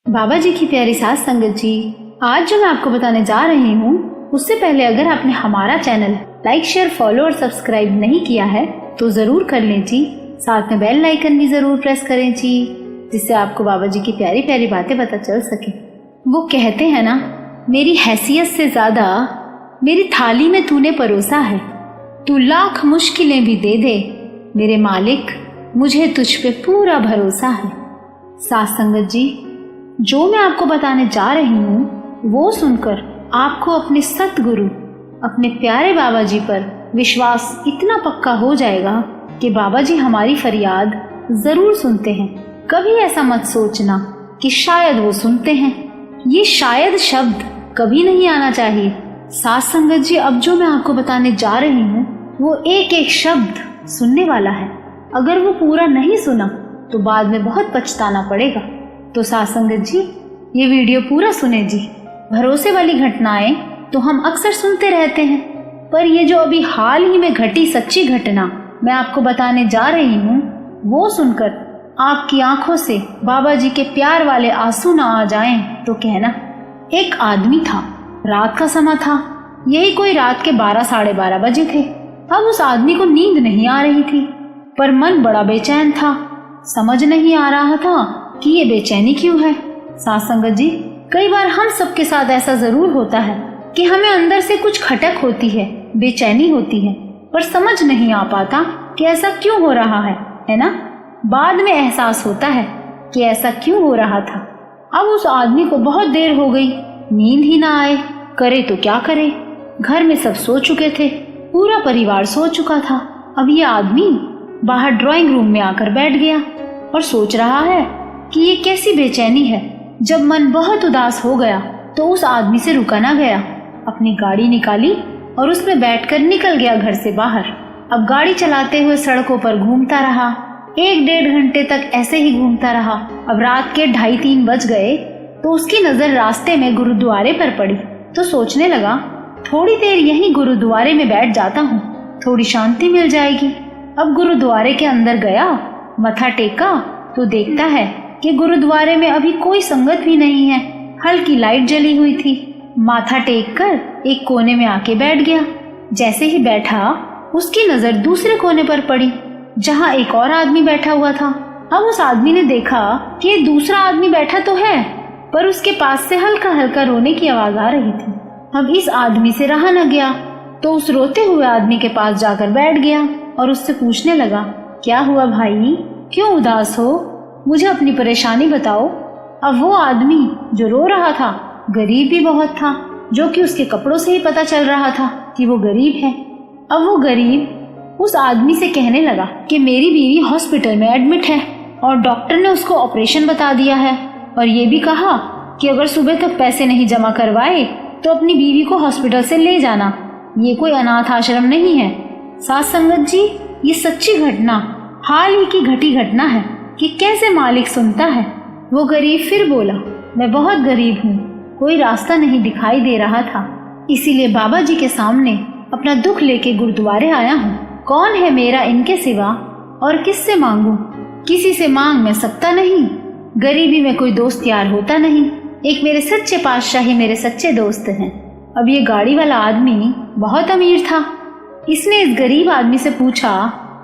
बाबा जी की प्यारी साथ संगत जी, आज जो मैं आपको बताने जा रही हूँ उससे पहले अगर आपने हमारा चैनल लाइक, शेयर, फॉलो और सब्सक्राइब नहीं किया है तो जरूर कर लें जी। साथ में बेल आइकन भी जरूर प्रेस करें जी, जिससे आपको बाबा जी की प्यारी प्यारी बातें पता चल सके। वो कहते हैं ना, मेरी हैसियत से ज्यादा मेरी थाली में तूने परोसा है। तू लाख मुश्किलें भी दे दे मेरे मालिक, मुझे तुझ पे पूरा भरोसा है। साथ संगत जी, जो मैं आपको बताने जा रही हूँ वो सुनकर आपको अपने सतगुरु, अपने प्यारे बाबा जी पर विश्वास इतना पक्का हो जाएगा कि बाबा जी हमारी फरियाद जरूर सुनते हैं। कभी ऐसा मत सोचना कि शायद वो सुनते हैं। ये शायद शब्द कभी नहीं आना चाहिए। साथ संगत जी, अब जो मैं आपको बताने जा रही हूँ वो एक एक शब्द सुनने वाला है। अगर वो पूरा नहीं सुना तो बाद में बहुत पछताना पड़ेगा। तो साथ संगत जी, ये वीडियो पूरा सुने जी। भरोसे वाली घटनाएं तो हम अक्सर सुनते रहते हैं, पर ये जो अभी हाल ही में घटी सच्ची घटना मैं आपको बताने जा रही हूँ वो सुनकर आपकी आंखों से बाबा जी के प्यार वाले आंसू ना आ जाएं तो कहना। एक आदमी था, रात का समय था, यही कोई रात के 12 साढ़े 12 बजे थे। अब उस आदमी को नींद नहीं आ रही थी, पर मन बड़ा बेचैन था। समझ नहीं आ रहा था कि ये बेचैनी क्यों है। साथ संगत जी, कई बार हम सबके साथ ऐसा जरूर होता है कि हमें अंदर से कुछ खटक होती है, बेचैनी होती है, पर समझ नहीं आ पाता कि ऐसा क्यों हो रहा है ना। बाद में एहसास होता है कि ऐसा क्यों हो रहा था। अब उस आदमी को बहुत देर हो गई, नींद ही ना आए, करे तो क्या करे। घर में सब सो चुके थे, पूरा परिवार सो चुका था। अब ये आदमी बाहर ड्राइंग रूम में आकर बैठ गया और सोच रहा है कि ये कैसी बेचैनी है। जब मन बहुत उदास हो गया तो उस आदमी से रुका ना गया। अपनी गाड़ी निकाली और उसमें बैठकर निकल गया घर से बाहर। अब गाड़ी चलाते हुए सड़कों पर घूमता रहा। 1-1.5 घंटे तक ऐसे ही घूमता रहा। अब रात के 2:30-3 बज गए तो उसकी नजर रास्ते में गुरुद्वारे पर पड़ी। तो सोचने लगा, थोड़ी देर यहीं गुरुद्वारे में बैठ जाता हूँ, थोड़ी शांति मिल जाएगी। अब गुरुद्वारे के अंदर गया, मत्था टेका तो देखता है कि गुरुद्वारे में अभी कोई संगत भी नहीं है। हल्की लाइट जली हुई थी। माथा टेक कर एक कोने में आके बैठ गया। जैसे ही बैठा उसकी नजर दूसरे कोने पर पड़ी जहाँ एक और आदमी बैठा हुआ था। अब उस आदमी ने देखा कि दूसरा आदमी बैठा तो है, पर उसके पास से हल्का हल्का रोने की आवाज आ रही थी। अब इस आदमी से रहा न गया तो उस रोते हुए आदमी के पास जाकर बैठ गया और उससे पूछने लगा, क्या हुआ भाई, क्यों उदास हो, मुझे अपनी परेशानी बताओ। अब वो आदमी जो रो रहा था गरीब भी बहुत था, जो कि उसके कपड़ों से ही पता चल रहा था कि वो गरीब है। अब वो गरीब उस आदमी से कहने लगा कि मेरी बीवी हॉस्पिटल में एडमिट है और डॉक्टर ने उसको ऑपरेशन बता दिया है, और ये भी कहा कि अगर सुबह तक पैसे नहीं जमा करवाए तो अपनी बीवी को हॉस्पिटल से ले जाना। ये कोई अनाथ आश्रम नहीं है। साथ संगत जी, ये सच्ची घटना, हाल ही की घटी घटना है कि कैसे मालिक सुनता है। वो गरीब फिर बोला, मैं बहुत गरीब हूँ, कोई रास्ता नहीं दिखाई दे रहा था, इसीलिए बाबा जी के सामने अपना दुख लेके गुरुद्वारे आया हूँ। कौन है मेरा इनके सिवा और किससे मांगू, किसी से मांग मैं सकता नहीं। गरीबी में कोई दोस्त यार होता नहीं, एक मेरे सच्चे पातशाह ही मेरे सच्चे दोस्त हैं। अब ये गाड़ी वाला आदमी बहुत अमीर था। इसने इस गरीब आदमी से पूछा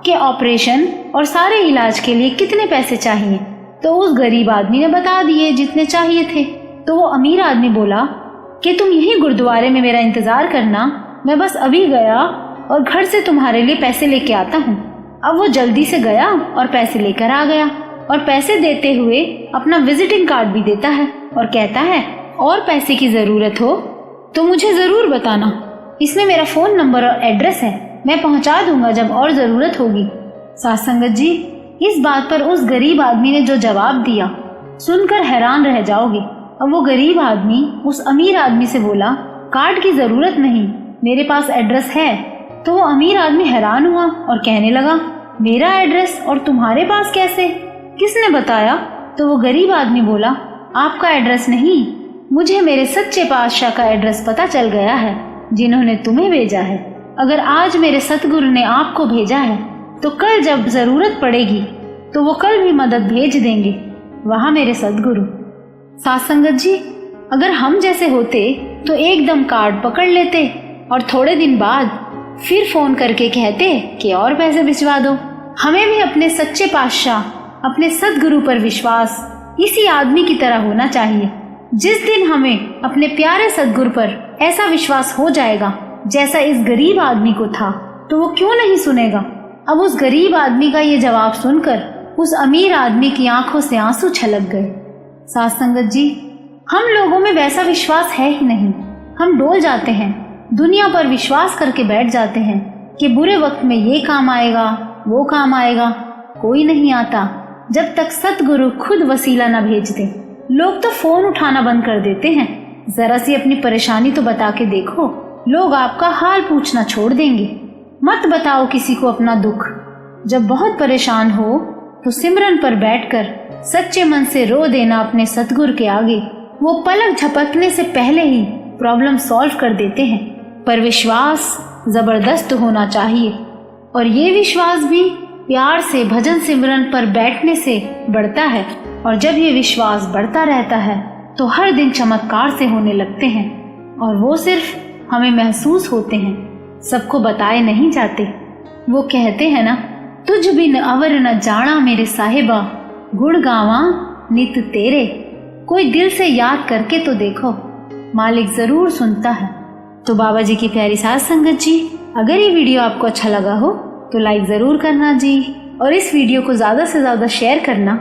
कि ऑपरेशन और सारे इलाज के लिए कितने पैसे चाहिए, तो उस गरीब आदमी ने बता दिए जितने चाहिए थे। तो वो अमीर आदमी बोला कि तुम यहीं गुरुद्वारे में मेरा इंतजार करना, मैं बस अभी गया और घर से तुम्हारे लिए पैसे लेके आता हूँ। अब वो जल्दी से गया और पैसे लेकर आ गया, और पैसे देते हुए अपना विजिटिंग कार्ड भी देता है और कहता है, और पैसे की जरूरत हो तो मुझे जरूर बताना, इसमें मेरा फोन नंबर और एड्रेस है, मैं पहुंचा दूंगा जब और जरूरत होगी। साथ संगत जी, इस बात पर उस गरीब आदमी ने जो जवाब दिया सुनकर हैरान रह जाओगे। अब वो गरीब आदमी उस अमीर आदमी से बोला, कार्ड की जरूरत नहीं, मेरे पास एड्रेस है। तो वो अमीर आदमी हैरान हुआ और कहने लगा, मेरा एड्रेस और तुम्हारे पास कैसे, किसने बताया? तो वो गरीब आदमी बोला, आपका एड्रेस नहीं, मुझे मेरे सच्चे पातशाह का एड्रेस पता चल गया है, जिन्होंने तुम्हें भेजा है। अगर आज मेरे सतगुरु ने आपको भेजा है तो कल जब जरूरत पड़ेगी तो वो कल भी मदद भेज देंगे। वहाँ मेरे सदगुरु। साथ संगत जी, अगर हम जैसे होते तो एकदम कार्ड पकड़ लेते और थोड़े दिन बाद फिर फोन करके कहते कि और पैसे भिजवा दो। हमें भी अपने सच्चे पातशाह, अपने सदगुरु पर विश्वास इसी आदमी की तरह होना चाहिए। जिस दिन हमें अपने प्यारे सदगुरु पर ऐसा विश्वास हो जाएगा जैसा इस गरीब आदमी को था, तो वो क्यों नहीं सुनेगा। अब उस गरीब आदमी का ये जवाब सुनकर उस अमीर आदमी की आंखों से आंसू छलक गए। साथ संगत जी, हम लोगों में वैसा विश्वास है ही नहीं। हम डोल जाते हैं, दुनिया पर विश्वास करके बैठ जाते हैं कि बुरे वक्त में ये काम आएगा, वो काम आएगा। कोई नहीं आता जब तक सतगुरु खुद वसीला न भेज दे। लोग तो फोन उठाना बंद कर देते हैं। जरा सी अपनी परेशानी तो बता के देखो, लोग आपका हाल पूछना छोड़ देंगे। मत बताओ किसी को अपना दुख। जब बहुत परेशान हो तो सिमरन पर बैठकर सच्चे मन से रो देना अपने सतगुरु के आगे। वो पलक झपकने से पहले ही प्रॉब्लम सॉल्व कर देते हैं। पर विश्वास जबरदस्त होना चाहिए, और ये विश्वास भी प्यार से भजन सिमरन पर बैठने से बढ़ता है। और जब ये विश्वास बढ़ता रहता है तो हर दिन चमत्कार से होने लगते हैं, और वो सिर्फ हमें महसूस होते हैं, सबको बताए नहीं जाते। वो कहते हैं ना, तुझ बिन अवर न जाना मेरे साहिबा, गुण गावा नित तेरे। कोई दिल से याद करके तो देखो, मालिक जरूर सुनता है। तो बाबा जी की प्यारी साथ संगत जी, अगर ये वीडियो आपको अच्छा लगा हो तो लाइक जरूर करना जी, और इस वीडियो को ज्यादा से ज्यादा शेयर करना,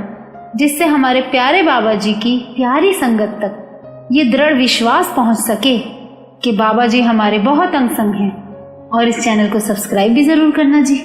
जिससे हमारे प्यारे बाबा जी की प्यारी संगत तक ये दृढ़ विश्वास पहुंच सके कि बाबा जी हमारे बहुत अंग संग हैं। और इस चैनल को सब्सक्राइब भी जरूर करना जी।